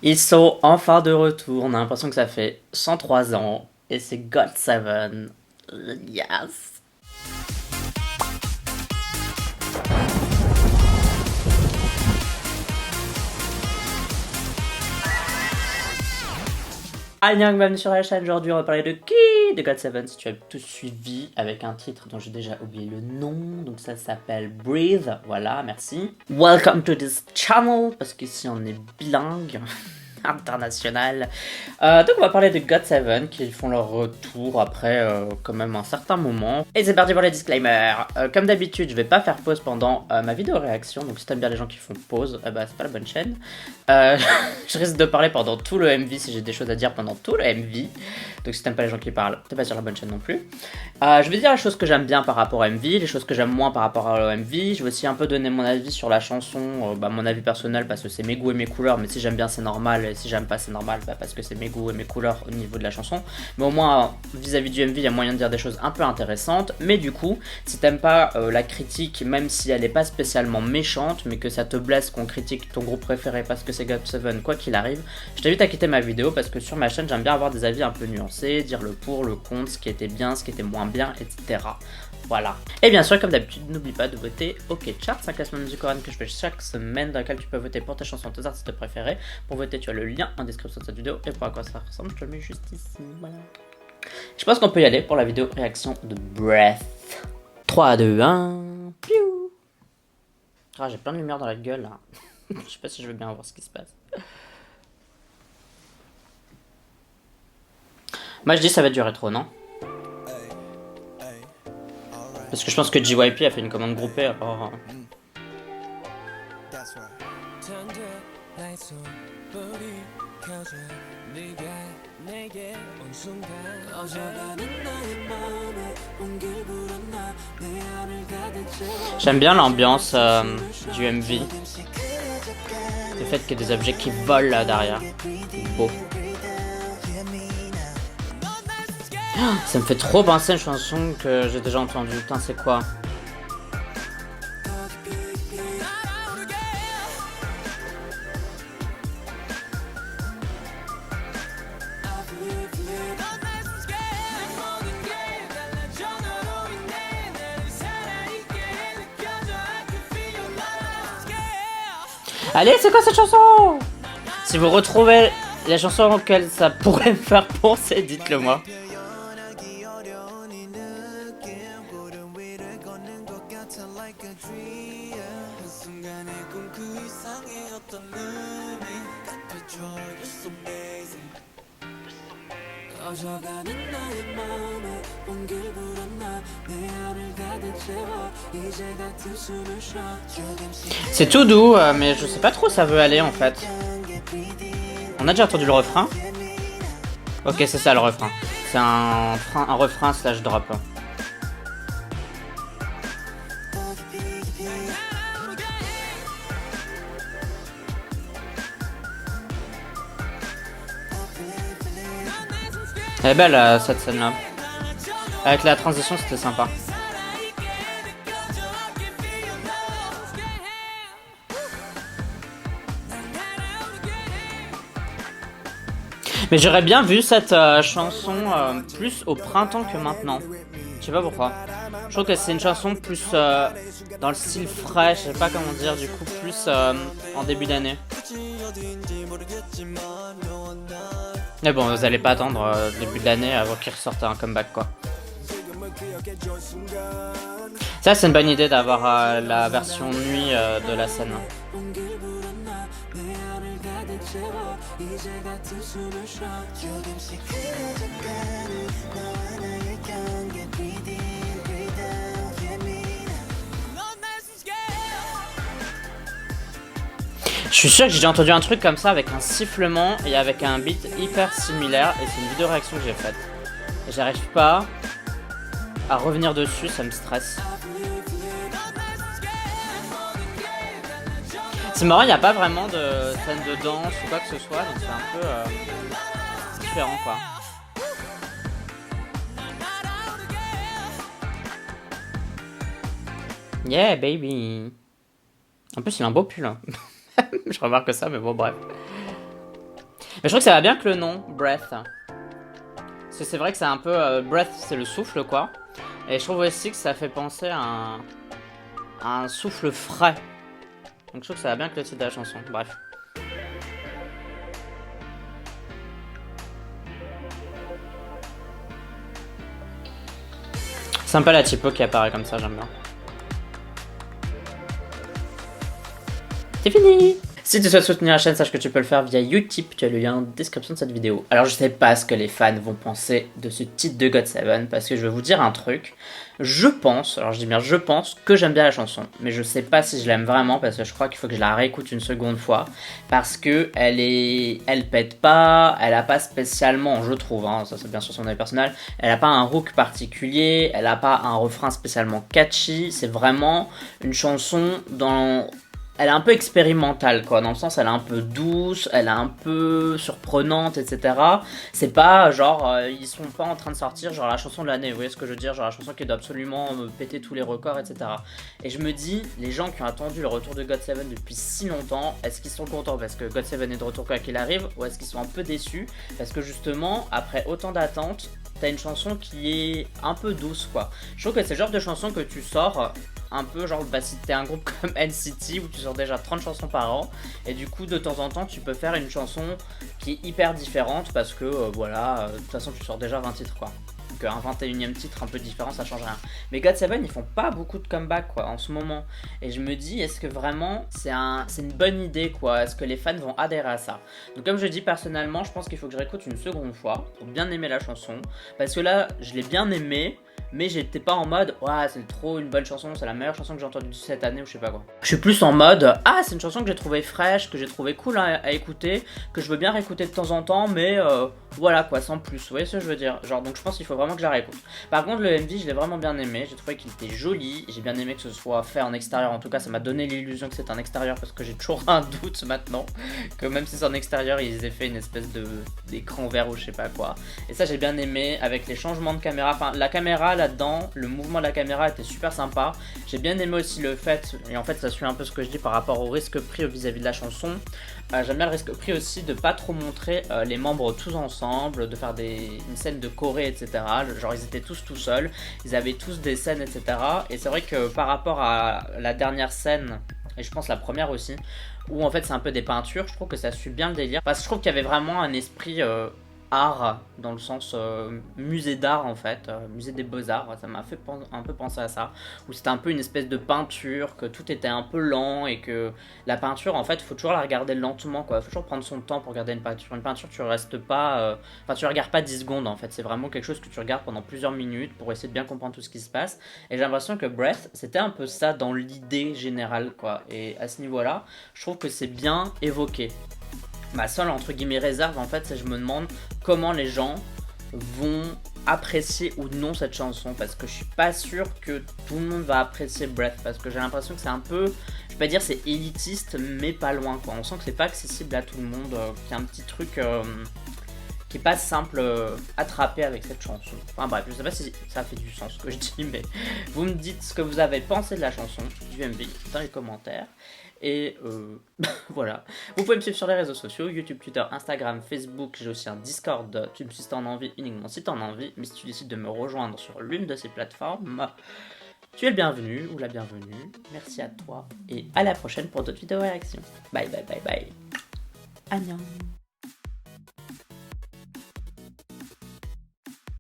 Ils sont enfin de retour, on a l'impression que ça fait 103 ans, et c'est GOT7. Yes! Annyeong, bienvenue sur la chaîne. Aujourd'hui, on va parler de qui? De GOT7, si tu as tout suivi, avec un titre dont j'ai déjà oublié le nom. Donc ça s'appelle Breathe, voilà, merci. Welcome to this channel, parce qu'ici on est bilingue. International. Donc on va parler de GOT7 qui font leur retour après quand même un certain moment. Et c'est parti pour les disclaimers. Comme d'habitude, je vais pas faire pause pendant ma vidéo réaction, donc si t'aimes bien les gens qui font pause, bah c'est pas la bonne chaîne. Je risque de parler pendant tout le MV si j'ai des choses à dire pendant tout le MV. Donc si t'aimes pas les gens qui parlent, t'es pas sur la bonne chaîne non plus. Je vais dire les choses que j'aime bien par rapport au MV, les choses que j'aime moins par rapport au MV. Je vais aussi un peu donner mon avis sur la chanson, mon avis personnel parce que c'est mes goûts et mes couleurs, mais si j'aime bien c'est normal, et si j'aime pas c'est normal parce que c'est mes goûts et mes couleurs au niveau de la chanson. Mais au moins vis-à-vis du MV, il y a moyen de dire des choses un peu intéressantes. Mais du coup, si t'aimes pas la critique, même si elle est pas spécialement méchante, mais que ça te blesse qu'on critique ton groupe préféré parce que c'est GOT7 quoi qu'il arrive, je t'invite à quitter ma vidéo parce que sur ma chaîne j'aime bien avoir des avis un peu nuancés, dire le pour, le contre, ce qui était bien, ce qui était moins bien, etc. Voilà. Et bien sûr, comme d'habitude, n'oublie pas de voter OK Chart, c'est un classement musical que je fais chaque semaine dans lequel tu peux voter pour tes chansons, tes artistes préférés. Pour voter, tu as le lien en description de cette vidéo et pour à quoi ça ressemble, je te le mets juste ici. Voilà. Je pense qu'on peut y aller pour la vidéo réaction de Breath. 3, 2, 1. Piou. Ah, j'ai plein de lumière dans la gueule là. Je sais pas si je veux bien voir ce qui se passe. Moi je dis ça va durer trop, non? Parce que je pense que JYP a fait une commande groupée alors... J'aime bien l'ambiance du MV. Le fait qu'il y ait des objets qui volent là derrière. Beau. Ça me fait trop penser à une chanson que j'ai déjà entendue. Putain, c'est quoi? Allez, c'est quoi cette chanson? Si vous retrouvez la chanson auquel ça pourrait me faire penser, dites-le moi. C'est tout doux, mais je sais pas trop où ça veut aller en fait. On a déjà entendu le refrain? Ok, c'est ça le refrain. C'est un refrain slash drop. Elle est belle cette scène là. Avec la transition c'était sympa. Mais j'aurais bien vu cette chanson plus au printemps que maintenant. Je sais pas pourquoi. Je trouve que c'est une chanson plus dans le style frais, je sais pas comment dire, du coup plus en début d'année. Mais bon, vous allez pas attendre début de l'année avant qu'il ressorte un comeback quoi. Ça c'est une bonne idée d'avoir la version nuit de la scène. Je suis sûr que j'ai déjà entendu un truc comme ça avec un sifflement et avec un beat hyper similaire et c'est une vidéo réaction que j'ai faite. Et j'arrive pas à revenir dessus, ça me stresse. C'est marrant, il n'y a pas vraiment de scène de danse ou quoi que ce soit, donc c'est un peu différent quoi. Yeah baby. En plus il a un beau pull. Je remarque ça mais bon bref. Mais je trouve que ça va bien que le nom, Breath. Parce que c'est vrai que c'est un peu... breath, c'est le souffle, quoi. Et je trouve aussi que ça fait penser à un souffle frais. Donc je trouve que ça va bien avec le titre de la chanson. Bref. Sympa la typo qui apparaît comme ça, j'aime bien. C'est fini! Si tu souhaites soutenir la chaîne, sache que tu peux le faire via Utip, tu as le lien en description de cette vidéo. Alors je sais pas ce que les fans vont penser de ce titre de GOT7, parce que je vais vous dire un truc. Je pense, alors je dis bien je pense, que j'aime bien la chanson. Mais je sais pas si je l'aime vraiment, parce que je crois qu'il faut que je la réécoute une seconde fois. Parce que elle pète pas, elle a pas spécialement, je trouve, hein, ça c'est bien sûr son avis personnel, elle a pas un hook particulier, elle a pas un refrain spécialement catchy. C'est vraiment une chanson dans... Elle est un peu expérimentale, quoi, dans le sens elle est un peu douce, elle est un peu surprenante, etc. C'est pas genre, ils sont pas en train de sortir genre la chanson de l'année, vous voyez ce que je veux dire, genre la chanson qui doit absolument péter tous les records, etc. Et je me dis, les gens qui ont attendu le retour de GOT7 depuis si longtemps, est-ce qu'ils sont contents parce que GOT7 est de retour quoi qu'il arrive, ou est-ce qu'ils sont un peu déçus parce que justement, après autant d'attentes, t'as une chanson qui est un peu douce, quoi. Je trouve que c'est le genre de chanson que tu sors un peu genre bah, si t'es un groupe comme NCT où tu sors déjà 30 chansons par an et du coup de temps en temps tu peux faire une chanson qui est hyper différente parce que voilà, de toute façon tu sors déjà 20 titres, quoi. Donc un 21ème titre un peu différent ça change rien. Mais GOT7 ils font pas beaucoup de comeback, quoi, en ce moment. Et je me dis, est-ce que vraiment c'est une bonne idée, quoi? Est-ce que les fans vont adhérer à ça? Donc comme je dis personnellement, je pense qu'il faut que je réécoute une seconde fois pour bien aimer la chanson. Parce que là je l'ai bien aimée, mais j'étais pas en mode ouais c'est trop une bonne chanson, c'est la meilleure chanson que j'ai entendue cette année ou je sais pas quoi. Je suis plus en mode ah c'est une chanson que j'ai trouvée fraîche, que j'ai trouvé cool à écouter, que je veux bien réécouter de temps en temps, mais voilà quoi, sans plus, vous voyez ce que je veux dire, genre. Donc je pense qu'il faut vraiment que je la réécoute. Par contre le MV je l'ai vraiment bien aimé, j'ai trouvé qu'il était joli, j'ai bien aimé que ce soit fait en extérieur, en tout cas ça m'a donné l'illusion que c'est un extérieur parce que j'ai toujours un doute maintenant que même si c'est en extérieur ils aient fait une espèce d'écran vert ou je sais pas quoi. Et ça j'ai bien aimé avec les changements de caméra, enfin la caméra là-dedans, le mouvement de la caméra était super sympa. J'ai bien aimé aussi le fait, et en fait ça suit un peu ce que je dis par rapport au risque pris vis-à-vis de la chanson. J'aime bien le risque pris aussi de pas trop montrer les membres tous ensemble, de faire une scène de choré, etc. Genre ils étaient tous tout seuls, ils avaient tous des scènes, etc. Et c'est vrai que par rapport à la dernière scène, et je pense la première aussi, où en fait c'est un peu des peintures, je trouve que ça suit bien le délire. Parce que je trouve qu'il y avait vraiment un esprit art, dans le sens musée d'art en fait, musée des beaux-arts, ça m'a fait un peu penser à ça, où c'était un peu une espèce de peinture, que tout était un peu lent et que la peinture en fait faut toujours la regarder lentement, quoi, faut toujours prendre son temps pour regarder une peinture tu restes pas, enfin tu regardes pas 10 secondes en fait, c'est vraiment quelque chose que tu regardes pendant plusieurs minutes pour essayer de bien comprendre tout ce qui se passe. Et j'ai l'impression que Breath c'était un peu ça dans l'idée générale, quoi, et à ce niveau là je trouve que c'est bien évoqué. Ma seule entre guillemets réserve en fait c'est que je me demande comment les gens vont apprécier ou non cette chanson, parce que je suis pas sûr que tout le monde va apprécier Breath, parce que j'ai l'impression que c'est un peu, je vais pas dire c'est élitiste mais pas loin, quoi. On sent que c'est pas accessible à tout le monde, qu'il y a un petit truc qui est pas simple à attraper avec cette chanson. Enfin bref, je sais pas si ça fait du sens ce que je dis, mais vous me dites ce que vous avez pensé de la chanson, du MV, dans les commentaires. Et voilà. Vous pouvez me suivre sur les réseaux sociaux, YouTube, Twitter, Instagram, Facebook. J'ai aussi un Discord. Tu me suis si t'en as envie, uniquement si t'en as envie. Mais si tu décides de me rejoindre sur l'une de ces plateformes, tu es le bienvenu ou la bienvenue. Merci à toi et à la prochaine pour d'autres vidéos réactions. Bye bye bye bye. Annyeong.